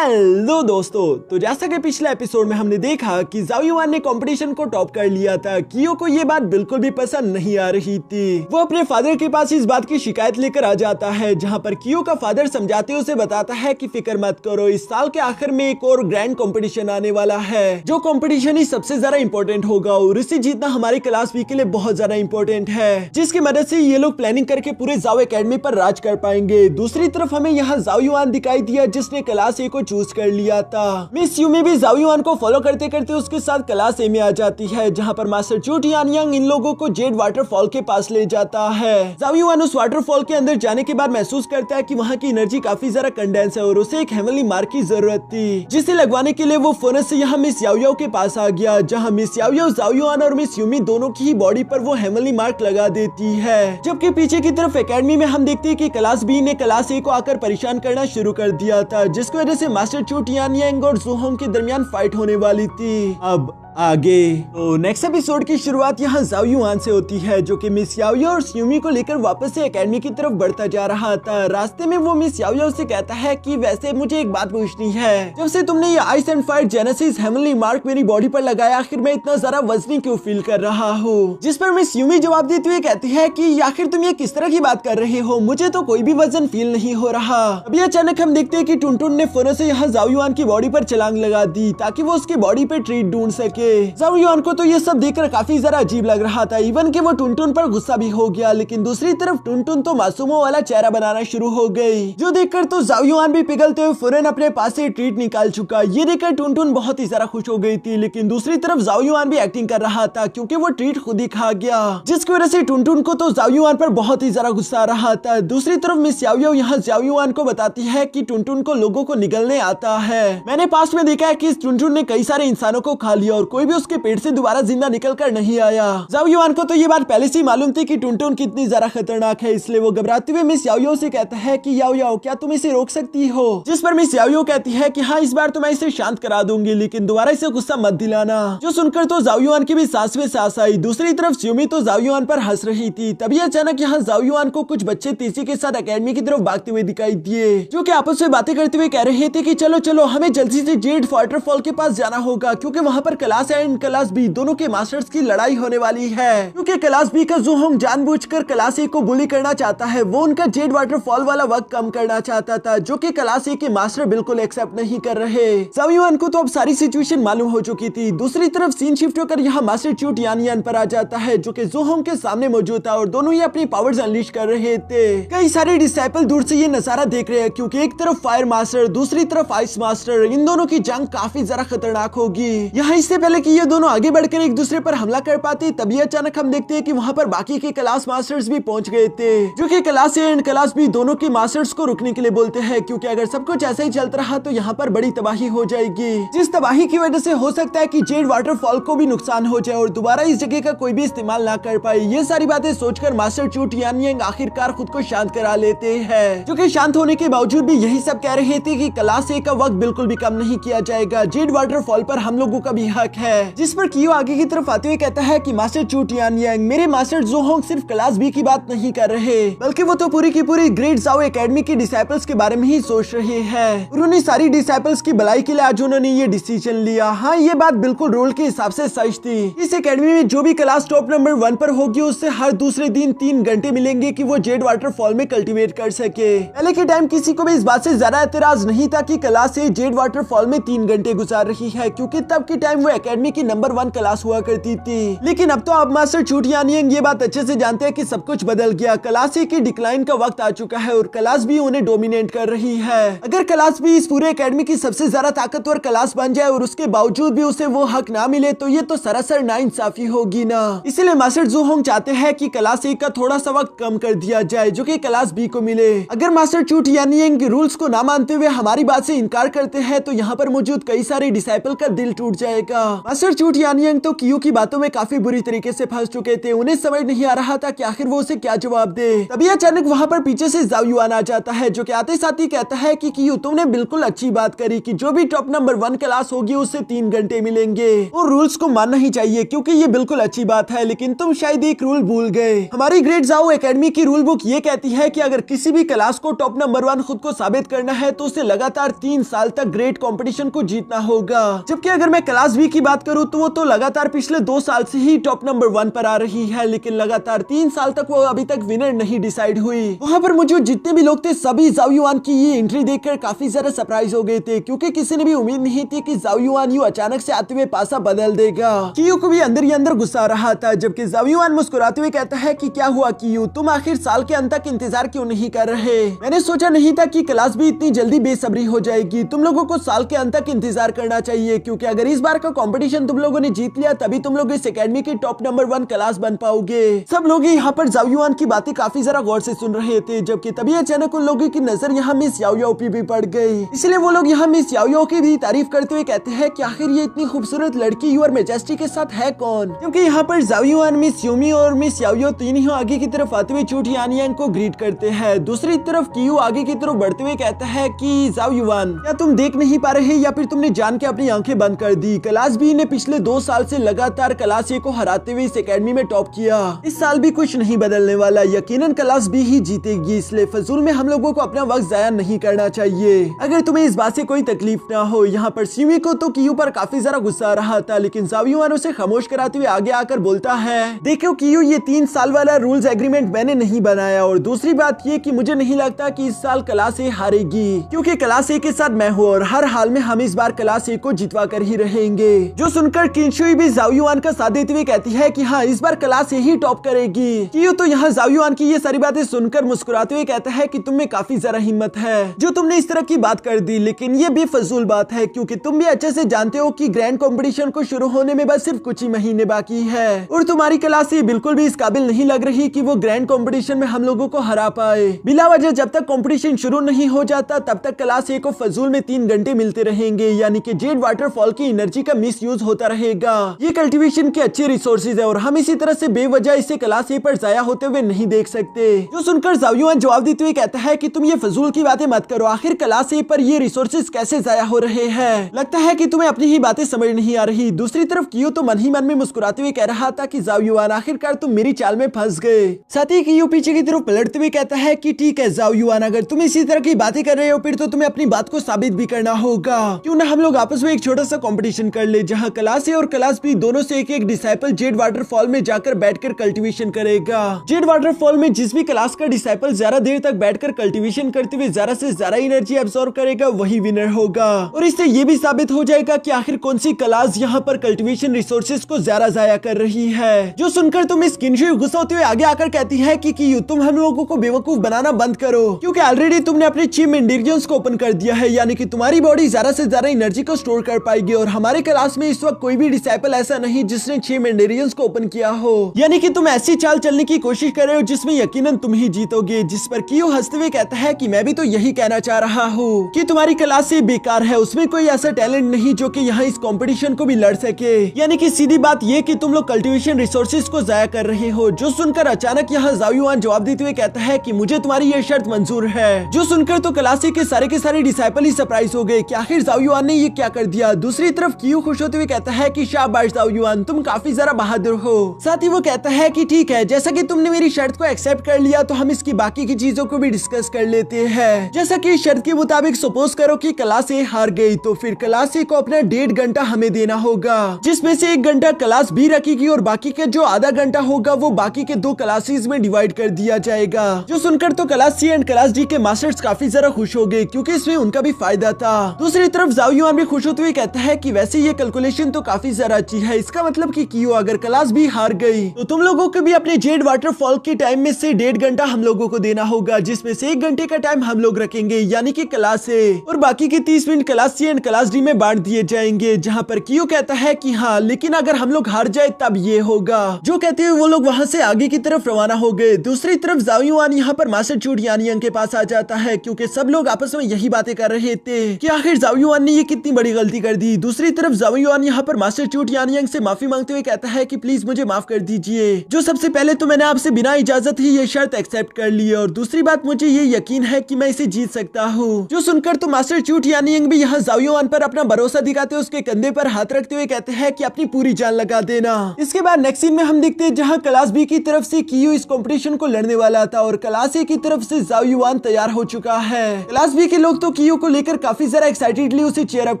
Hello दोस्तों, तो जैसा कि पिछले एपिसोड में हमने देखा कि जाओ युआन ने कंपटीशन को टॉप कर लिया था। कियो को ये बात बिल्कुल भी पसंद नहीं आ रही थी। वो अपने फादर के पास इस बात की शिकायत लेकर आ जाता है, जहां पर कियो का फादर समझाते उसे बताता है कि फिक्र मत करो, इस साल के आखिर में एक और ग्रैंड कंपटीशन आने वाला है, जो कंपटीशन ही सबसे ज्यादा इंपॉर्टेंट होगा और इसे जीतना हमारे क्लास बी के लिए बहुत ज्यादा इंपॉर्टेंट है, जिसकी मदद से ये लोग प्लानिंग करके पूरे जाओ एकेडमी पर राज कर पाएंगे। दूसरी तरफ हमें यहाँ जाओ युआन दिखाई दिया, जिसने क्लास ए को चूज कर लिया था। मिस यूमी भी जाओ युआन को फॉलो करते करते उसके साथ क्लास ए में आ जाती है, जहाँ पर मास्टर चू टियानयांग इन लोगों को जेड वाटरफॉल के पास ले जाता है। जाओ युआन उस वाटरफॉल के अंदर जाने के बाद महसूस करता है कि वहाँ की एनर्जी काफी ज्यादा कंडेंस है और उसे एक हेवनली मार्क की जरूरत थी, जिसे लगवाने के लिए वो फौरन से यहाँ मिस याओ याओ के पास आ गया, जहाँ मिस याओ याओ जाओ युआन और मिस यूमी दोनों की ही बॉडी पर वो हेवनली मार्क लगा देती है। जबकि पीछे की तरफ एकेडमी में हम देखते हैं कि क्लास बी ने क्लास ए को आकर परेशान करना शुरू कर दिया था, जिसकी वजह से मास्टर चू टियानयांग और ज़ुहोंग के दरमियान फाइट होने वाली थी। अब आगे तो नेक्स्ट एपिसोड की शुरुआत यहाँ जाओ युआन से होती है, जो कि मिस याओ याओ और यूमी को लेकर वापस से एकेडमी की तरफ बढ़ता जा रहा था। रास्ते में वो मिस याओ याओ से कहता है कि वैसे मुझे एक बात पूछनी है, जब से तुमने ये ice and fire genesis heavenly mark मेरी बॉडी पर लगाया, आखिर मैं इतना ज्यादा वजनी क्यों फील कर रहा हूँ? जिस पर मिस यूमी जवाब देते हुए कहती है कि आखिर तुम ये किस तरह की बात कर रहे हो, मुझे तो कोई भी वजन फील नहीं हो रहा। अभी अचानक हम देखते हैं कि टुनटुन ने फौरन से यहाँ जाओ युआन की बॉडी पर छलांग लगा दी, ताकि वो उसकी बॉडी पे ट्रीट ढूंढ सके। जाओ युआन को तो ये सब देखकर काफी ज्यादा अजीब लग रहा था, इवन कि वो टुनटुन पर गुस्सा भी हो गया, लेकिन दूसरी तरफ टुनटुन तो मासूमों वाला चेहरा बनाना शुरू हो गई, जो देखकर तो जाओ युआन भी पिघलते हुए फौरन अपने पास से ट्रीट निकाल चुका। ये देखकर टुनटुन बहुत ही ज्यादा खुश हो गई थी, लेकिन दूसरी तरफ जाओ युआन भी एक्टिंग कर रहा था, क्योंकि वो ट्रीट खुद ही खा गया, जिसकी वजह से टुनटुन को तो जाओ युआन पर बहुत ही ज्यादा गुस्सा आ रहा था। दूसरी तरफ मिस याओ याओ यहाँ जाओ युआन को बताती है कि टुनटुन को लोगों को निगलने आता है। मैंने पास्ट में देखा है कि इस टुनटुन ने कई सारे इंसानों को खा लिया और कोई भी उसके पेट से दोबारा जिंदा निकल कर नहीं आया। जाओ युआन को तो ये बात पहले से ही मालूम थी कि टुनटुन कितनी ज्यादा खतरनाक है, इसलिए वो घबराते हुए मिस याओ याओ से कहता है कि याओ याओ क्या तुम इसे रोक सकती हो? जिस पर मिस याओ याओ कहती है कि हाँ, इस बार तो मैं इसे शांत करा दूंगी, लेकिन दोबारा इसे गुस्सा मत दिलाना। जो सुनकर तो जाओ युआन की भी सांस में सांस आई। दूसरी तरफ यूमी तो जाओ युआन पर हंस रही थी। तभी अचानक यहाँ जाओ युआन को कुछ बच्चे तेजी के साथ एकेडमी की तरफ भागते हुए दिखाई दिए, जो कि आपस में बातें करते हुए कह रहे थे कि चलो चलो हमें जल्दी से जेड वाटरफॉल के पास जाना होगा, क्योंकि वहाँ पर class A and class B दोनों के मास्टर्स की लड़ाई होने वाली है। क्योंकि क्लास बी का ज़ुहोंग जानबूझकर क्लास ए को बुली करना चाहता है, वो उनका जेड वाटरफॉल वाला वक्त कम करना चाहता था, जो कि क्लास ए के मास्टर बिल्कुल एक्सेप्ट नहीं कर रहे। जाओ युआन को तो अब सारी सिचुएशन मालूम हो चुकी थी। दूसरी तरफ सीन शिफ्ट होकर यहाँ मास्टर चू टियानयांग पर आ जाता है, जो कि ज़ुहोंग के सामने मौजूद था और दोनों ही अपनी पावर्स अनलीश कर रहे थे। कई सारे डिसाइपल दूर से ये नजारा देख रहे हैं, क्योंकि एक तरफ फायर मास्टर, दूसरी तरफ आइस मास्टर, इन दोनों की जंग काफी ज्यादा खतरनाक होगी। यहाँ इससे पहले कि ये दोनों आगे बढ़कर एक दूसरे पर हमला कर पाते, तभी अचानक हम देखते हैं कि वहाँ पर बाकी के क्लास मास्टर्स भी पहुंच गए थे, जो कि class A and class B दोनों के मास्टर्स को रुकने के लिए बोलते हैं, क्योंकि अगर सब कुछ ऐसा ही चलता रहा तो यहाँ पर बड़ी तबाही हो जाएगी, जिस तबाही की वजह से हो सकता है कि जेड वाटरफॉल को भी नुकसान हो जाए और दोबारा इस जगह का कोई भी इस्तेमाल ना कर पाए। ये सारी बातें सोचकर मास्टर चू टियानयांग आखिरकार खुद को शांत करा लेते हैं, जो कि शांत होने के बावजूद भी यही सब कह रहे थे कि क्लास ए का वक्त बिल्कुल भी कम नहीं किया जाएगा, जेड वाटरफॉल पर हम लोगों का भी हक है। जिस पर कियो आगे की तरफ आते हुए कहता है कि मास्टर चू टियानयांग, मेरे मास्टर ज़ुहोंग सिर्फ क्लास बी की बात नहीं कर रहे, बल्कि वो तो पूरी की पूरी ग्रेट जाओ एकेडमी की डिसाइपल्स के बारे में ही सोच रहे हैं। उन्होंने सारी डिसाइपल्स की भलाई के लिए आज उन्होंने ये डिसीजन लिया। हाँ, ये बात बिल्कुल रूल के हिसाब से सच थी। इस एकेडमी में जो भी क्लास टॉप नंबर 1 पर होगी, उससे हर दूसरे दिन 3 घंटे मिलेंगे कि वो जेड वाटरफॉल में कल्टीवेट कर सके। पहले के टाइम किसी को भी इस बात से ज्यादा एतराज नहीं था कि क्लास ए जेड वाटरफॉल में 3 घंटे गुजार रही है, क्योंकि तब के टाइम वो एकेडमी की नंबर 1 क्लास हुआ करती थी। लेकिन अब तो अब मास्टर चू टियानयांग ये बात अच्छे से जानते हैं कि सब कुछ बदल गया। क्लास ए की डिक्लाइन का वक्त आ चुका है और क्लास बी उन्हें डोमिनेट कर रही है। अगर क्लास बी इस पूरे एकेडमी की सबसे ज्यादा ताकतवर क्लास बन जाए और उसके बावजूद भी उसे वो हक ना मिले, तो ये तो सरासर नाइंसाफी होगी ना। इसीलिए मास्टर ज़ुहोंग चाहते हैं कि क्लास ए का थोड़ा सा वक्त कम कर दिया जाए, जो कि क्लास बी को मिले। अगर मास्टर चू टियानयांग के रूल्स को ना मानते हुए हमारी बात से इनकार करते हैं, तो यहाँ पर मौजूद कई सारे डिसाइपल का दिल टूट जाएगा। मास्टर चू टियानियांग तो कियो की बातों में काफी बुरी तरीके से फंस चुके थे। उन्हें समझ नहीं आ रहा था कि आखिर वो उसे क्या जवाब दे। तभी अचानक वहाँ पर पीछे से जाओ युआन आ जाता है, जो कि आते साथ ही कहता है कि कियो तुमने बिल्कुल अच्छी बात करी कि जो भी टॉप नंबर 1 क्लास होगी उससे 3 घंटे मिलेंगे और रूल्स को मानना ही चाहिए, क्योंकि ये बिल्कुल अच्छी बात है। लेकिन तुम शायद एक रूल भूल गए। हमारी ग्रेट जाओ एकेडमी की रूल बुक ये कहती है कि अगर किसी भी क्लास को टॉप नंबर 1 खुद को साबित करना है तो उसे लगातार 3 साल तक ग्रेट कंपटीशन को जीतना होगा। जबकि अगर मैं क्लास बी की बात करूं तो वो तो लगातार पिछले 2 साल से ही टॉप नंबर 1 पर आ रही है, लेकिन लगातार 3 साल तक वो अभी तक विनर नहीं डिसाइड हुई। वहां पर मौजूद जितने भी लोग थे सभी जाओ युआन की ये एंट्री देखकर काफी ज्यादा सरप्राइज हो गए थे, क्योंकि किसी ने भी उम्मीद नहीं थी कि जाओ युआन यूं अचानक से आते हुए पासा बदल देगा। कियो को भी अंदर ही अंदर गुस्सा आ रहा था, जबकि जाओ युआन मुस्कुराते हुए कहता है कि क्या हुआ कियो, तुम आखिर साल के अंत तक इंतजार क्यों नहीं कर रहे? मैंने सोचा नहीं था कि क्लास भी इतनी जल्दी बेसब्री हो जाएगी। तुम लोगों को साल के अंत तक इंतजार करना चाहिए, क्योंकि अगर इस बार का कंपटीशन तुम लोगों ने जीत लिया तभी तुम लोग इस एकेडमी की टॉप नंबर 1 क्लास बन पाओगे। सब लोग यहाँ पर जाओ युआन की बातें काफी जरा गौर से सुन रहे थे, जबकि तभी अचानक उन लोगों की नजर यहाँ मिस याओ याओ पे भी पड़ गई। इसलिए वो लोग यहाँ मिस याओ याओ की भी तारीफ करते हुए कहते हैं कि आखिर ये इतनी खूबसूरत लड़की योर मेजेस्टी के साथ है कौन? क्योंकि यहाँ पर जाओ युआन, मिस यूमी और मिस याओ याओ तीनों आगे की तरफ आते हुए चू टियानियांग को ग्रीट करते हैं। दूसरी तरफ कियो आगे की तरफ बढ़ते हुए कहता है कि जाओ युआन, क्या तुम देख नहीं पा रहे या फिर तुमने जान के अपनी आंखें बंद कर दी? क्लास बी ने पिछले 2 साल से लगातार क्लास ए को हराते हुए इस एकेडमी में टॉप किया। इस साल भी कुछ नहीं बदलने वाला, यकीनन क्लास बी ही जीतेगी। इसलिए फजूल में हम लोगों को अपना वक्त जाया नहीं करना चाहिए। अगर तुम्हें इस बात से कोई तकलीफ ना हो। यहाँ पर सिमी को तो कियो पर काफी ज्यादा गुस्सा आ रहा था, लेकिन जाओ युआन उसे खामोश कराते हुए आगे आकर बोलता है, देखो कियो, ये 3 साल वाला रूल्स एग्रीमेंट मैंने नहीं बनाया, और दूसरी बात ये कि मुझे नहीं लगता कि इस साल क्लास ए हारेगी, क्योंकि क्लास ए के साथ मैं हूँ और हर हाल में हम इस बार क्लास ए को जितवा कर ही रहेंगे। जो सुनकर किनशुई भी जाओ युआन का साथ देते हुए कहती है कि हाँ, इस बार क्लास ए ही टॉप करेगी। कियो तो यहाँ जाओ युआन की ये सारी बातें सुनकर मुस्कुराते हुए कहता है कि तुम में काफी जरा हिम्मत है जो तुमने इस तरह की बात कर दी, लेकिन ये भी फजूल बात है, क्योंकि तुम भी अच्छे से जानते हो कि ग्रैंड कंपटीशन को शुरू होने में बस सिर्फ कुछ ही महीने बाकी है और तुम्हारी क्लास ए बिल्कुल भी इस काबिल नहीं लग रही कि वो ग्रैंड कंपटीशन में हम लोगों को हरा पाए। बिला वजह जब तक कंपटीशन शुरू नहीं हो जाता तब तक क्लास ए को फजूल में 3 घंटे मिलते रहेंगे, यानी कि जेड वाटरफॉल की एनर्जी का मिसयूज होता रहेगा। ये कल्टीवेशन के अच्छे रिसोर्सेज है और हम इसी तरह से बेवजह इसे क्लास ए पर जाया होते हुए नहीं देख सकते। जो सुनकर जाओ युआन जवाब देते हुए कहता है कि तुम ये फजूल की बातें मत करो, आखिर क्लास ए पर ये रिसोर्सेज कैसे जाया हो रहे हैं? लगता है कि तुम्हें अपनी ही बातें समझ नहीं आ रही। दूसरी तरफ कियो तो मन ही मन में मुस्कुराते हुए कह रहा था कि जाओ युआन, आखिरकार तुम मेरी चाल में फंस गए। साथ ही कियो पीछे की तरफ पलटते हुए कहता है कि ठीक है जाओ युआन, अगर तुम इसी तरह की बातें कर रहे हो फिर तो तुम्हें अपनी बात को साबित भी करना होगा। क्यों ना हम लोग आपस में एक छोटा सा कंपटीशन कर ले, जहां क्लास ए और क्लास बी दोनों से एक डिसाइपल जेड वाटरफॉल में जाकर बैठकर कल्टीवेशन करेगा। जेड वाटरफॉल में जिस भी क्लास का डिसाइपल ज्यादा देर तक बैठकर कल्टीवेशन करते हुए ज्यादा से ज्यादा एनर्जी एब्सॉर्ब करेगा वही विनर होगा, और इससे ये भी साबित हो जाएगा कि आखिर कौन सी क्लास यहाँ पर कल्टीवेशन रिसोर्सेज को ज्यादा जाया कर रही है। जो सुनकर तुम इस किनशुई गुस्सा होते हुए आगे आकर कहती है कि तुम हम लोगों को बेवकूफ बनाना बंद करो, क्योंकि ऑलरेडी तुमने अपने चीम इंडिरियंस को ओपन कर दिया है, यानी कि तुम्हारी बॉडी ज्यादा से ज्यादा एनर्जी को स्टोर कर पाएगी, और हमारे क्लास में इस वक्त कोई भी डिसाइपल ऐसा नहीं जिसने चीम इंडिरियंस को ओपन किया हो, यानी कि तुम ऐसी चाल चलने की कोशिश कर रहे हो जिसमें यकीनन तुम ही जीतोगे। जिस पर कियो हंसते हुए कहता है कि मैं भी तो यही कहना चाह रहा हूँ कि तुम्हारी क्लास से बेकार है, उसमें कोई ऐसा टैलेंट नहीं जो कि यहाँ इस कंपटीशन को भी लड़ सके, यानी कि सीधी बात ये कि तुम लोग कल्टीवेशन रिसोर्सेज को जाया कर रहे हो। जो सुनकर अचानक यहाँ जाओ युआन जवाब देते हुए कहता है कि मुझे तुम्हारी ये शर्त मंजूर है। जो सुनकर तो क्लास ए के सारे डिसाइपल ही सरप्राइज हो गए कि आखिर जाओ युआन ने ये क्या कर दिया। दूसरी तरफ कियो खुश होते हुए कहता है कि शाबाश जाओ युआन, तुम काफी जरा बहादुर हो। साथ ही वो कहता है कि ठीक है, जैसा कि तुमने मेरी शर्त को एक्सेप्ट कर लिया तो हम इसकी बाकी की चीजों को भी डिस्कस कर लेते हैं। जैसा कि शर्त के मुताबिक सपोज करो कि क्लास ए हार गई, तो फिर क्लास ए को अपना 1.5 घंटा हमें देना होगा, जिसमें से 1 घंटा क्लास बी रखेगी और बाकी के जो आधा घंटा होगा वो बाकी के 2 क्लासेस में डिवाइड कर दिया जाएगा। जो सुनकर तो class C and class D के मास्टर्स काफी जरा खुश हो गए, क्योंकि इसमें उनका भी फायदा था। दूसरी तरफ जाओ युआन भी खुश होते हुए कहता है कि वैसे ये कैलकुलेशन तो काफी जरा अच्छी है, इसका मतलब कि कियो अगर क्लास बी हार गई तो तुम लोगों को भी अपने जेड वाटरफॉल के टाइम में से 1.5 घंटा हम लोगों को देना होगा, जिसमें से 1 घंटे का टाइम हम लोग रखेंगे, यानी कि क्लास ए, और बाकी के 30 minute class C and class D में बांट दिए जाएंगे। जहाँ पर कियो कहता है कि हाँ, लेकिन अगर हम लोग हार जाए तब ये होगा। जो कहते हुए वो लोग वहाँ से आगे की तरफ रवाना हो गए। दूसरी तरफ जाओ युआन यहाँ पर मास्टर चू टियानियांग के पास आ जाता है, क्योंकि सब लोग आपस में यही बातें कर रहे थे कि आखिर जाओ युआन ने ये कितनी बड़ी गलती कर दी। दूसरी तरफ जाओ युआन यहाँ पर मास्टर चूट यानियांग से माफी मांगते हुए कहता है कि प्लीज मुझे माफ कर दीजिए। जो सबसे पहले तो मैंने आपसे बिना इजाजत ही ये शर्त एक्सेप्ट कर ली और दूसरी बात मुझे ये यकीन है कि मैं इसे जीत सकता हूँ। जो सुनकर तो मास्टर चूट यानियांग भी यहाँ जाओ युआन पर अपना भरोसा दिखाते हुए उसके कंधे पर हाथ रखते हुए कहते हैं कि अपनी पूरी जान लगा देना। इसके बाद नेक्स्ट सीन में हम देखते हैं जहाँ क्लास बी की तरफ से कियो इस कंपटीशन को लड़ने वाला था और क्लास ए की तरफ से जाओ युआन तैयार हो चुका है। क्लास बी के लोग तो कियो को लेकर काफी ज्यादा एक्साइटेडली उसे चीयर अप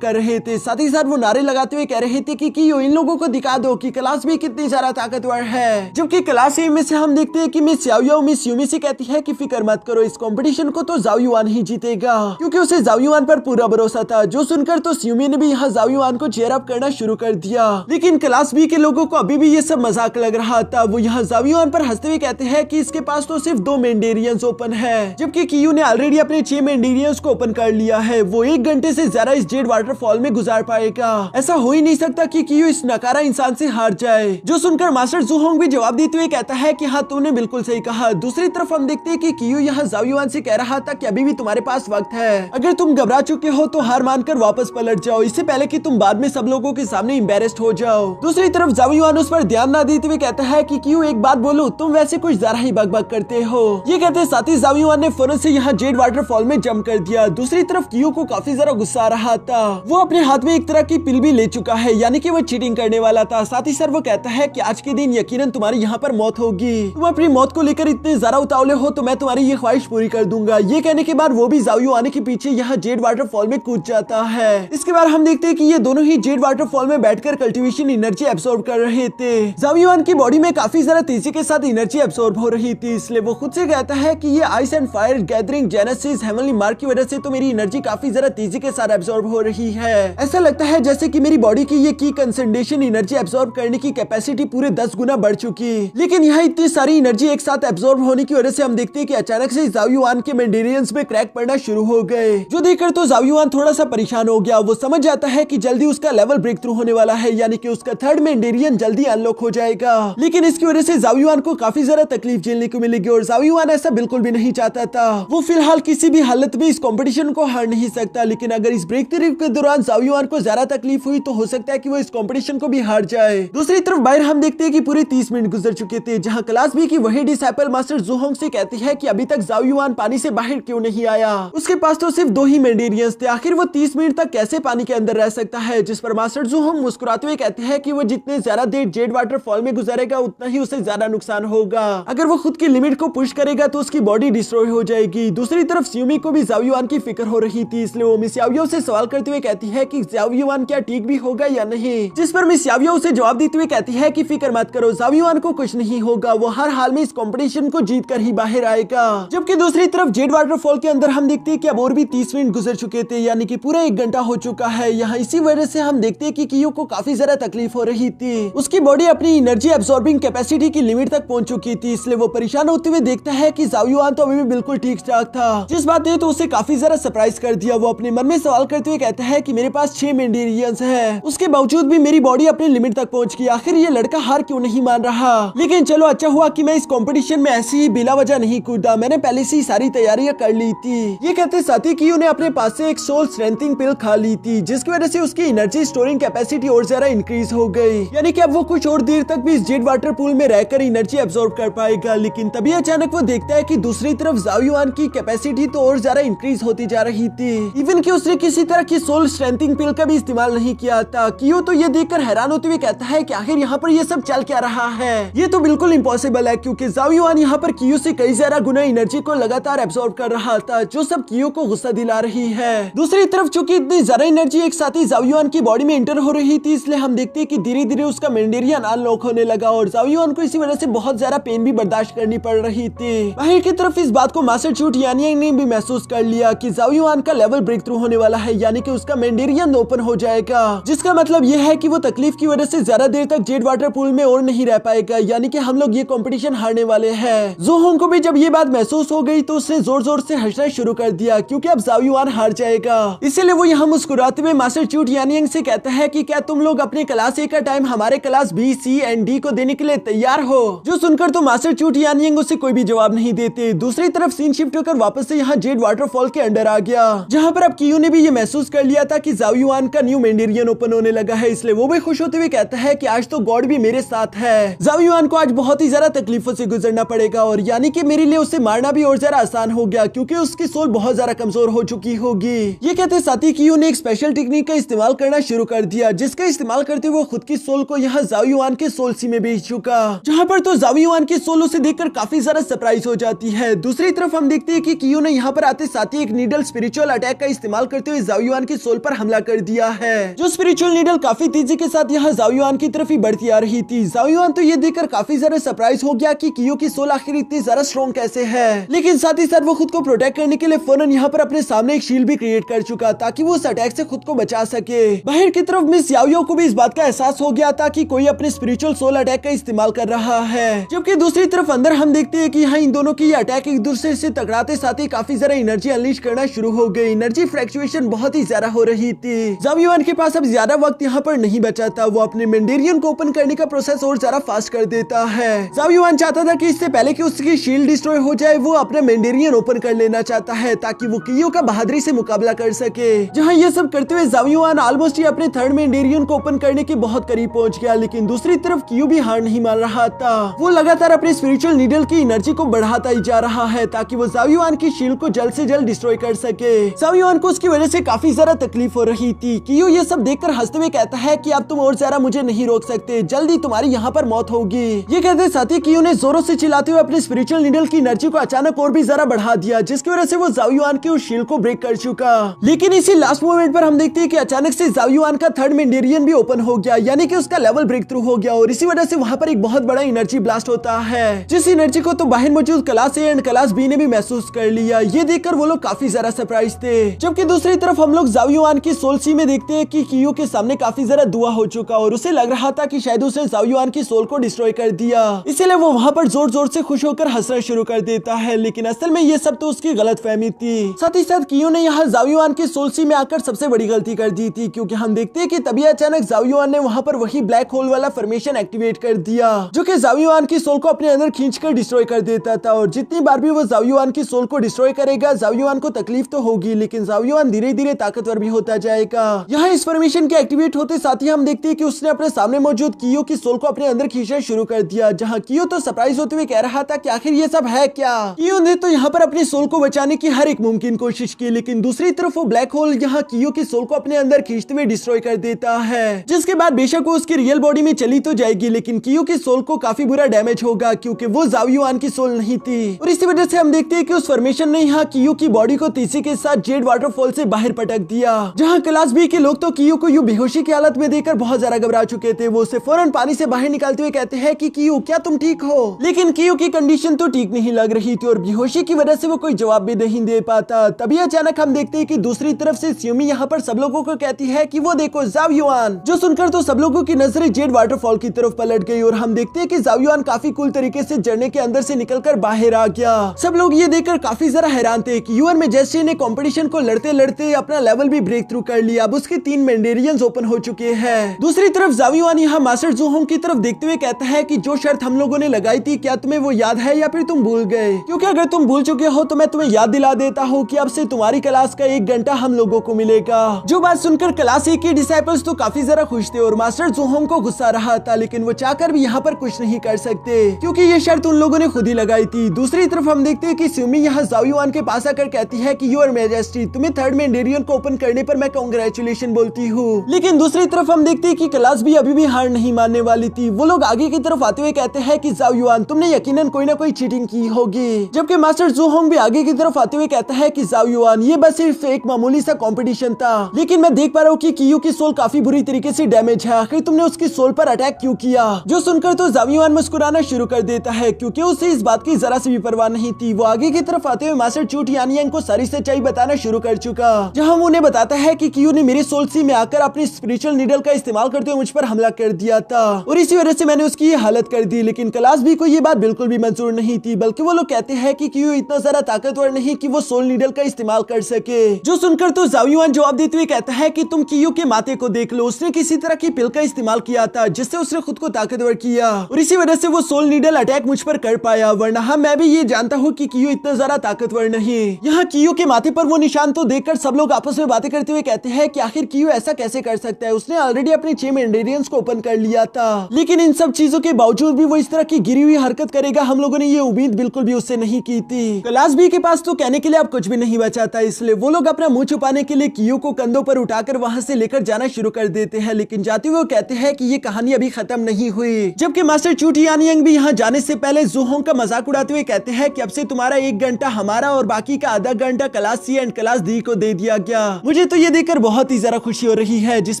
कर रहे थे, साथ ही साथ वो नारे लगाते हुए कह रहे थे कि कियो इन लोगों को दिखा दो कि क्लास बी कितनी ज्यादा ताकतवर है। जबकि क्लास ए में से हम देखते हैं कि मिस याओयाओ मिस यूमी से कहती है कि फिक्र मत करो, इस कंपटीशन को तो जाओ युआन ही जीतेगा, क्योंकि उसे जाओ युआन पर पूरा भरोसा था। जो सुनकर तो यूमी ने भी यहाँ जाओ युआन को चीयर अप करना शुरू कर दिया, लेकिन क्लास बी के लोगों को अभी भी ये सब मजाक लग रहा था। वो यहाँ जाओ युआन पर हंसते हुए कहते हैं कि इसके पास तो सिर्फ 2 मेंडेरियंस ओपन है, जबकि कियो ने ऑलरेडी अपने 6 मेंडेरियंस को ओपन कर लिया है। वो 1 घंटे से ज्यादा इस जेड वाटरफॉल में गुजार पाएगा। ऐसा हो ही नहीं सकता कि कियो इस नकारा इंसान से हार जाए। जो सुनकर मास्टर ज़ुहोंग भी जवाब देते हुए कहता है कि हाँ तूने बिल्कुल सही कहा। दूसरी तरफ हम देखते हैं कि कियो यहाँ जाओ युआन से कह रहा था कि अभी भी तुम्हारे पास वक्त है, अगर तुम घबरा चुके हो तो हार मानकर वापस पलट जाओ, इससे पहले कि तुम बाद में सब लोगों के सामने एम्बैरेस्ड हो जाओ। दूसरी तरफ जाओ युआन उस पर ध्यान न देते हुए कहता है कि कियो एक बात बोलो, तुम वैसे कुछ ज्यादा ही बकबक करते हो। ये कहते साथ ही जाओ युआन ने फौरन से यहाँ जेड वाटरफॉल में जंप कर दिया। दूसरी तरफ कियो को काफी ज्यादा गुस्सा आ रहा था। वो अपने हाथ में एक तरह की पिल भी ले चुका है, यानी कि वो चीटिंग करने वाला था। साथ ही सर वो कहता है कि आज के दिन यकीनन तुम्हारी यहाँ पर मौत होगी, तुम अपनी मौत को लेकर इतने ज्यादा उतावले हो तो मैं तुम्हारी ये ख्वाहिश पूरी कर दूंगा। ये कहने के बाद वो भी जाओ युआन के पीछे यहाँ जेड वाटरफॉल में कूद जाता है। इसके बाद हम देखते हैं कि ये दोनों ही जेड वाटरफॉल में बैठकर कल्टीवेशन एनर्जी एब्सॉर्ब कर रहे थे। जाओ युआन की बॉडी में काफी ज्यादा तेजी के साथ एनर्जी एब्सॉर्ब हो रही थी, इसलिए वो खुद से कहता है कि ये ice and fire gathering genesis heavenly mark की वजह से तो मेरी एनर्जी काफी ज्यादा तेजी के साथ एब्सॉर्ब हो रही है। ऐसा लगता है जैसे कि मेरी बॉडी की ये की कंसंट्रेशन एनर्जी एब्सॉर्ब करने की कैपेसिटी पूरे 10 गुना बढ़ चुकी। लेकिन यहाँ इतनी सारी एनर्जी एक साथ एब्सॉर्ब होने की वजह से हम देखते हैं कि अचानक से जाओ युआन के मेंडेरियंस में क्रैक पड़ना शुरू हो गए, जो देखकर तो जाओ युआन थोड़ा सा परेशान हो गया। वो समझ जाता है कि जल्दी उसका लेवल ब्रेक थ्रू होने वाला है, यानी कि उसका 3rd मेंडेरियन जल्दी अनलॉक हो जाएगा। लेकिन इसकी वजह से जाओ युआन को काफी ज्यादा तकलीफ झेलने को मिलेगी और जाओ युआन ऐसा बिल्कुल भी नहीं चाहता था। वो फिलहाल किसी भी हालत में इस कंपटीशन को हार नहीं सकता, लेकिन अगर इस ब्रेक थ्रू के दौरान जाओ युआन को ज्यादा तकलीफ हुई तो हो सकता है कि वो इस कंपटीशन को भी हार जाए। दूसरी तरफ बाहर हम देखते हैं कि पूरे 30 मिनट गुजर चुके थे, जहां क्लास बी की वही डिसाइपल मास्टर ज़ुहोंग से कहती है कि अभी तक जाओ युआन पानी से बाहर क्यों नहीं आया। उसके पास तो सिर्फ 2 ही मेंडेरियंस थे, आखिर वो 30 मिनट तक कैसे पानी के अंदर रह सकता है। जिस पर मास्टर ज़ुहोंग मुस्कुराते हुए कहते हैं कि वो जितने ज्यादा देर जेड वाटरफॉल में गुजारेगा उतना ही उसे ज्यादा नुकसान होगा। अगर वो खुद की लिमिट को पुश करेगा तो उसकी बॉडी डिस्ट्रॉय हो जाएगी। दूसरी तरफ यूमी को भी जाओ युआन की फिक्र हो रही थी, इसलिए वो मिस याओयाओ से सवाल करते हुए कहती है कि जाओ युआन क्या ठीक भी होगा या नहीं। जिस पर मिस याओयाओ उसे जवाब देते हुए कहती है कि फिक्र मत करो, जाओ युआन को कुछ नहीं होगा, वो हर हाल में इस कंपटीशन को जीत कर ही बाहर आएगा। जबकि दूसरी तरफ जेड वाटरफॉल के अंदर हम देखते हैं कि अब और भी 30 मिनट गुजर चुके थे, यानी कि पूरा 1 घंटा हो चुका है। यहाँ इसी वजह से हम देखते हैं कि कियो को काफी ज्यादा तकलीफ हो रही थी। उसकी बॉडी अपनी एनर्जी एब्सॉर्बिंग कैपेसिटी की लिमिट तक पहुंच चुकी थी, इसलिए वो परेशान होते हुए देखता है कि जाओ युआन तो अभी भी बिल्कुल ठीक ठाक था। जिस बात ने तो उसे काफी ज्यादा सरप्राइज कर दिया। वो अपने मन में सवाल करते हुए कहता है कि मेरे पास 6 मेंडेरियंस है, उसके बावजूद भी मेरी बॉडी अपनी लिमिट तक पहुंच गई, आखिर ये लड़का हार क्यों नहीं मान रहा। लेकिन चलो अच्छा हुआ कि मैं इस कंपटीशन में ऐसे ही बिला वजह नहीं कूदा, मैंने पहले से ही सारी तैयारियां कर ली थी। ये कहते साथ ही कियो ने अपने पास से एक सोल स्ट्रेंथनिंग पिल खा ली थी, जिसकी वजह से उसकी एनर्जी स्टोरिंग कैपेसिटी और ज्यादा इंक्रीज हो गई, यानी कि अब वो कुछ और देर तक भी इस जेड वाटर पूल में रहकर एनर्जी एब्सॉर्ब कर पाएगा। लेकिन तभी अचानक वो देखता है कि दूसरी तरफ जाओ युआन की कैपेसिटी तो और ज्यादा इंक्रीज होती जा रही थी, इवन कि उसने किसी तरह की सोल स्ट्रेंथनिंग पिल का भी इस्तेमाल नहीं किया था। कियो तो ये देखकर हैरान होते हुए कहता है कि आखिर यहाँ पर ये सब चल क्या रहा है। ये तो बिल्कुल इम्पॉसिबल है, क्योंकि जाओ युआन यहाँ पर कियो से कई ज्यादा गुना एनर्जी को लगातार एब्सॉर्ब कर रहा था, जो सब कियो को गुस्सा दिला रही है। दूसरी तरफ चूंकि इतनी ज्यादा एनर्जी एक साथ ही जाओ युआन की बॉडी में एंटर हो रही थी, इसलिए हम देखते हैं कि धीरे धीरे उसका मेंडेरियन अनलॉक होने लगा और जाओ युआन को इसी वजह से बहुत ज्यादा पेन भी बर्दाश्त करनी पड़ रही थी। बाहर की तरफ इस बात को मास्टर चूट यानियांग ने भी महसूस कर लिया कि जाओ युआन का लेवल ब्रेक थ्रू होने वाला है, यानी कि उसका मेंडेरियन ओपन हो जाएगा, जिसका मतलब यह है कि वो तकलीफ की वजह से ज्यादा देर तक जेड वाटर पूल में और नहीं रह पाएगा, यानी कि हम लोग ये कंपटीशन हारने वाले हैं। ज़ुहोंग को भी जब ये बात महसूस हो गई तो उसने जोर जोर से हंसना शुरू कर दिया, क्योंकि अब जाओ युआन हार जाएगा। इसीलिए वो यहाँ मुस्कुराते हुए मास्टर चूट यानियांग से कहता है कि क्या तुम लोग अपने क्लास ए का टाइम हमारे class B, C and D को देने के लिए तैयार हो। जो सुनकर तो मास्टर चूट यानियांग उसे कोई भी जवाब नहीं देते। दूसरी तरफ सीन शिफ्ट होकर वापस से यहाँ जेड वाटरफॉल के अंडर आ गया, जहाँ पर अब कियो ने भी ये महसूस कर लिया था कि जाओ युआन का न्यू मेंडेरियन ओपन होने लगा है, इसलिए वो भी खुश होते हुए कहता है कि आज तो गॉड भी मेरे साथ है। जाओ युआन को आज बहुत ही ज्यादा तकलीफों से गुजरना पड़ेगा और यानी कि मेरे लिए उसे मारना भी और ज्यादा आसान हो गया क्योंकि उसकी सोल बहुत ज्यादा कमजोर हो चुकी होगी। ये कहते साथ ही कियो ने एक स्पेशल टेक्निक का इस्तेमाल करना शुरू कर दिया, जिसका इस्तेमाल करते हुए खुद की सोल को यहाँ जाओ युआन के सोल सी में भेज चुका, जहाँ पर तो जाओ युआन की सोल उसे देखकर काफी ज्यादा सरप्राइज हो जाती है। दूसरी तरफ हम देखते हैं कि कियो ने यहाँ पर आते साथ ही एक नीडल स्पिरिचुअल अटैक का इस्तेमाल करते हुए जाओ युआन की सोल पर हमला कर दिया है। जो स्पिरिचुअल नीडल काफी तेजी के साथ यहाँ जाओ युआन की तरफ ही बढ़ती आ रही थी। जाओ युआन तो ये देखकर काफी ज्यादा सरप्राइज हो गया कि कियो की सोल आखिर इतनी ज्यादा स्ट्रॉन्ग कैसे है, लेकिन साथ ही साथ वो खुद को प्रोटेक्ट करने के लिए फौरन यहाँ पर अपने सामने एक शील्ड भी क्रिएट कर चुका ताकि वो उस अटैक से खुद को बचा सके। बाहर की तरफ मिस याओ को भी इस बात का एहसास हो गया था कि कोई अपने स्पिरिचुअल सोल अटैक का इस्तेमाल कर रहा है, जबकि दूसरी तरफ अंदर हम देखते हैं कि यहाँ इन दोनों की अटैक एक दूसरे से टकराते साथ ही काफी ज्यादा एनर्जी अनलीश करना शुरू हो गई। एनर्जी फ्लक्चुएशन बहुत ही ज्यादा हो रही थी। जाओ युआन के पास अब ज्यादा वक्त यहाँ पर नहीं बचा था, वो अपने मेंडेरियन को ओपन करने का प्रोसेस और ज्यादा फास्ट कर देता है। जाओ युआन चाहता था कि इससे पहले कि उसकी शील्ड डिस्ट्रॉय हो जाए वो अपना मेंडेरियन ओपन कर लेना चाहता है ताकि वो कियो का बहादुरी से मुकाबला कर सके। जहाँ ये सब करते हुए जाओ युआन ऑलमोस्ट ही अपने थर्ड मेंडेरियन को ओपन करने के बहुत करीब पहुंच गया, लेकिन दूसरी तरफ कियो भी हार नहीं मान रहा था। वो लगातार अपने स्पिरिचुअल नीडल की एनर्जी को बढ़ाता ही जा रहा है ताकि वो जाओ युआन की शील्ड को जल्द से जल्द डिस्ट्रॉय कर सके। जाओ युआन को उसकी वजह से काफी ज्यादा तकलीफ हो रही थी। कियो ये सब देखकर हंसते हुए कहता है कि अब तुम और ज्यादा मुझे नहीं रोक सकते, जल्दी तुम्हारी यहाँ पर मौत होगी। ये कहते साथ ही कियो ने जोरों से चिल्लाते हुए अपने स्पिरिचुअल नीडल की एनर्जी को अचानक और भी ज्यादा बढ़ा दिया, जिसकी वजह से वो जाओ युआन की उस शील्ड को ब्रेक कर चुका। लेकिन इसी लास्ट मोमेंट पर हम देखते हैं कि अचानक से जाओ युआन का थर्ड मेंडेरियन भी ओपन हो गया, यानी कि उसका लेवल ब्रेक थ्रू हो गया और इसी वजह से वहाँ पर एक बहुत बड़ा एनर्जी ब्लास्ट होता है, जिस एनर्जी को तो बाहर मौजूद class A and class B ने भी महसूस कर लिया। ये देखकर वो लोग काफी ज्यादा सरप्राइज थे। जबकि दूसरी तरफ हम लोग जाओ युआन की सोल सी में देखते हैं कि कियो के सामने काफी ज्यादा धुआं हो चुका और उसे लग रहा था कि शायद उसने जाओ युआन की सोल को डिस्ट्रॉय कर दिया, इसीलिए वो वहाँ पर जोर जोर से खुश होकर हंसना शुरू कर देता है, लेकिन असल में ये सब तो उसकी गलतफहमी थी। साथ ही साथ कियो ने यहाँ जाओ युआन की सोल सी में आकर सबसे बड़ी गलती कर दी थी, क्योंकि हम देखते हैं कि तभी अचानक जाओ युआन ने वहाँ पर वही ब्लैक होल वाला फॉर्मेशन एक्टिवेट कर दिया, जो कि जाओ युआन की सोल को अपने अंदर खींचकर डिस्ट्रॉय कर देता था। और जितनी बार भी वो जाओ युआन की सोल को डिस्ट्रॉय करेगा, जाओ युआन को तकलीफ तो होगी, लेकिन जाओ युआन धीरे धीरे ताकतवर भी होता जाएगा। यहाँ इस फॉर्मेशन के एक्टिवेट होते साथ ही हम देखते हैं कि उसने अपने सामने मौजूद कियो की सोल को अपने अंदर खींचना शुरू कर दिया, जहाँ कियो तो सरप्राइज होते हुए कह रहा था कि आखिर ये सब है क्या। कियो ने तो यहाँ पर अपनी सोल को बचाने की हर एक मुमकिन कोशिश की, लेकिन दूसरी तरफ वो ब्लैक होल यहाँ कियो की सोल को अपने अंदर खींचते हुए डिस्ट्रॉय कर देता है, जिसके बाद बेशक वो उसकी रियल बॉडी में चली तो जाएगी, लेकिन कियो की सोल को काफी बुरा डैमेज होगा क्योंकि वो जाओ युआन की सोल नहीं थी। और इसी वजह से हम देखते हैं कि उस फॉर्मेशन ने यहाँ कियो की बॉडी को तेजी के साथ जेड वाटरफॉल से बाहर पटक दिया, जहाँ क्लास बी के लोग तो कियो को यूं बेहोशी की हालत में देखकर बहुत ज्यादा घबरा चुके थे। वो उसे फौरन पानी से बाहर निकालते हुए कहते हैं कि कियो क्या तुम ठीक हो, लेकिन कियो की कंडीशन तो ठीक नहीं लग रही थी और बेहोशी की वजह से वो कोई जवाब भी नहीं दे पाता। तभी अचानक हम देखते हैं कि दूसरी तरफ से स्यूमी यहाँ पर सब लोगों को कहती है कि वो देखो जाओ युआन, जो सुनकर तो सब लोगों की नजरें जेड वाटरफॉल की तरफ पलट गई और हम देखते हैं कि जाओ युआन काफी कूल तरीके से झरने के अंदर से निकलकर बाहर आ गया। सब लोग ये देखकर काफी ज्यादा हैरान थे कि युआन मेजेस्टी ने कंपटीशन को लड़ते लड़ते अपना लेवल भी ब्रेक थ्रू कर लिया। अब उसके 3 मेंडेरियंस ओपन हो चुके हैं। दूसरी तरफ जाओ युआन यहाँ मास्टर ज़ोहोंग की तरफ देखते हुए कहता है कि जो शर्त हम लोगों ने लगाई थी क्या तुम्हें वो याद है या फिर तुम भूल गए, क्योंकि अगर तुम भूल चुके हो तो मैं तुम्हें याद दिला देता हूँ कि अब से तुम्हारी क्लास का 1 घंटा हम लोगों को मिलेगा। जो बात सुनकर क्लास ए के डिसाइपल्स तो काफी ज्यादा खुश थे और मास्टर ज़ोहोंग को गुस्सा रहा था, लेकिन वो चाहकर भी यहाँ पर कुछ नहीं कर सकते क्योंकि ये शर्त उन लोगों ने खुद ही लगाई थी। दूसरी तरफ हम देखते हैं कि स्यूमी यहाँ जाओ युआन के पास आकर कहती है कि योर मैजेस्टी तुम्हें थर्ड मेंडेरियन को ओपन करने पर मैं कांग्रेचुलेशन बोलती हूँ, लेकिन दूसरी तरफ हम देखते हैं कि क्लास भी अभी भी हार नहीं मानने वाली थी। वो लोग आगे की तरफ आते हुए कहते हैं कि जाओ युआन तुमने यकीनन कोई ना कोई चीटिंग की होगी, जबकि मास्टर ज़ोहोंग भी आगे की तरफ आते हुए कहता है कि जाओ युआन ये बस सिर्फ एक मामूली सा कंपटीशन था, लेकिन मैं देख पा रहा हूँ कि कियो की सोल काफी बुरी तरीके से डैमेज है, आखिर तुमने उसकी सोल पर अटैक क्यों किया। जो सुनकर तो जाओ युआन मुस्कुराना शुरू कर देता है क्योंकि उसे इस बात की जरा सी भी परवाह नहीं थी। वो आगे की तरफ आते हुए मास्टर चू टियानयांग को सारी सच्चाई बताना शुरू कर चुका, जहाँ वो उन्हें बताता है कि कियो ने मेरी सोल सी में आकर अपनी स्पिरिचुअल नीडल का इस्तेमाल करते हुए मुझ पर हमला कर दिया था और इसी वजह से मैंने उसकी ये हालत कर दी। लेकिन क्लास बी को ये बात बिल्कुल भी मंजूर नहीं थी, बल्कि वो लोग कहते हैं कि कियो इतना ज्यादा ताकतवर नहीं कि वो सोल नीडल का इस्तेमाल कर सके। जो सुनकर तो जाओ युआन जवाब देते हुए कहता है कि तुम कियो के माथे को देख लो, उसने किसी तरह की पिल का इस्तेमाल किया था जिससे उसने खुद को ताकतवर किया और इसी वजह से वो सोल नीडल अटैक मुझ पर कर पाया, वरना हाँ मैं भी ये जानता हूँ कि कियो इतना ज्यादा ताकतवर नहीं। यहाँ कियो के माथे पर वो निशान तो देखकर सब लोग आपस में बातें करते हुए कहते हैं कि आखिर कियो ऐसा कैसे कर सकता है, उसने ऑलरेडी अपने 6 इंग्रेडिएंट्स को ओपन कर लिया था। लेकिन इन सब चीजों के बावजूद भी वो इस तरह की गिरी हुई हरकत करेगा, हम लोगों ने ये उम्मीद बिल्कुल भी उससे नहीं की थी। क्लास बी के पास तो कहने के लिए अब कुछ भी नहीं बचा था, इसलिए वो लोग अपना मुंह छुपाने के लिए कियो को कंधों पर उठाकर वहां से लेकर जाना शुरू कर देते हैं। लेकिन जाते हुए वो कहते हैं कि ये कहानी अभी खत्म नहीं हुई। जबकि मास्टर चू टियानयंग भी यहाँ जाने से पहले ज़ुहोंग का मजाक उड़ाते हुए कहते हैं कि अब से तुम्हारा 1 घंटा हमारा और बाकी का आधा घंटा class C and class D को दे दिया गया। मुझे तो ये देखकर बहुत ही जरा खुशी हो रही है। जिस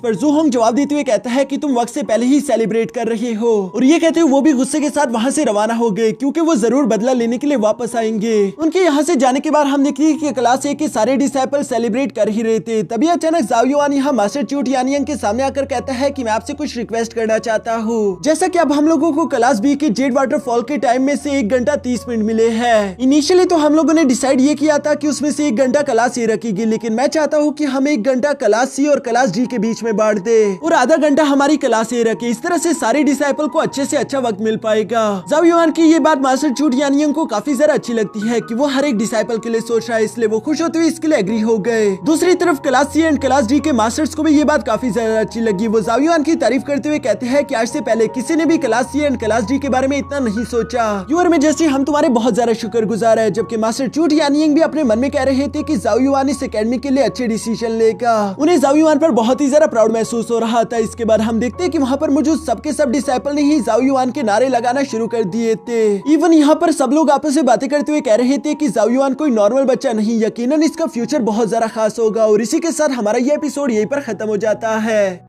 पर ज़ुहोंग जवाब देते हुए कहता है कि तुम वक्त से पहले ही सेलिब्रेट कर रहे हो। और ये कहते हुए वो भी गुस्से के साथ वहां से रवाना हो गए, क्योंकि वो जरूर बदला लेने के लिए वापस आएंगे। उनके यहाँ से जाने के बाद हम देखते हैं कि क्लास ए के सारे डिसाइपल सेलिब्रेट कर ही रहे थे। तभी अचानक ज़ाओ युआन यहाँ मास्टर चू टियानयंग के सामने आकर कहता है कि मैं आपसे कुछ रिक्वेस्ट करना चाहता हूँ। जैसा कि अब हम लोगों को क्लास बी के जेड वाटरफॉल के टाइम में से 1 घंटा 30 मिनट मिले हैं। इनिशियली तो हम लोगों ने डिसाइड ये किया था कि उसमें से 1 घंटा क्लास ए रखेगी, लेकिन मैं चाहता हूँ कि हम 1 घंटा क्लास सी और क्लास डी के बीच में बांट दे और आधा घंटा हमारी क्लास ए रखे। इस तरह से सारे डिसाइपल को अच्छे से अच्छा वक्त मिल पाएगा। ज़ाओ युआन की ये बात मास्टर चू टियानयंग को काफी ज्यादा अच्छी लगती है कि वो हर एक डिसाइपल के लिए सोच रहा है, इसलिए वो खुश होते हुए इसके लिए एग्री हो गए। दूसरी तरफ class C and class D के मास्टर्स को भी ये बात काफी ज्यादा अच्छी लगी। वो ज़ाओ युआन की तारीफ करते हुए कहते हैं कि आज से पहले किसी ने भी class C and class D के बारे में इतना नहीं सोचा। यूर में जैसे हम तुम्हारे बहुत ज्यादा शुक्रगुजार है। जबकि मास्टर चू टियानयंग भी अपने मन में कह रहे थे कि ज़ाओ युआन इस एकेडमी के लिए अच्छे डिसीजन लेगा। उन्हें ज़ाओ युआन पर बहुत ही ज्यादा प्राउड महसूस हो रहा था। इसके बाद हम देखते हैं कि वहाँ पर मौजूद सबके सब डिसाइपल ने ही ज़ाओ युआन के नारे लगाना शुरू कर दिए थे। इवन यहाँ पर सब लोग आपस में बातें करते हुए कह रहे थे कि ज़ाओ युआन कोई नॉर्मल बच्चा नहीं, यकीनन इसका फ्यूचर बहुत ज्यादा खास होगा। और इसी के साथ हमारा ये एपिसोड यहीं पर खत्म हो जाता है।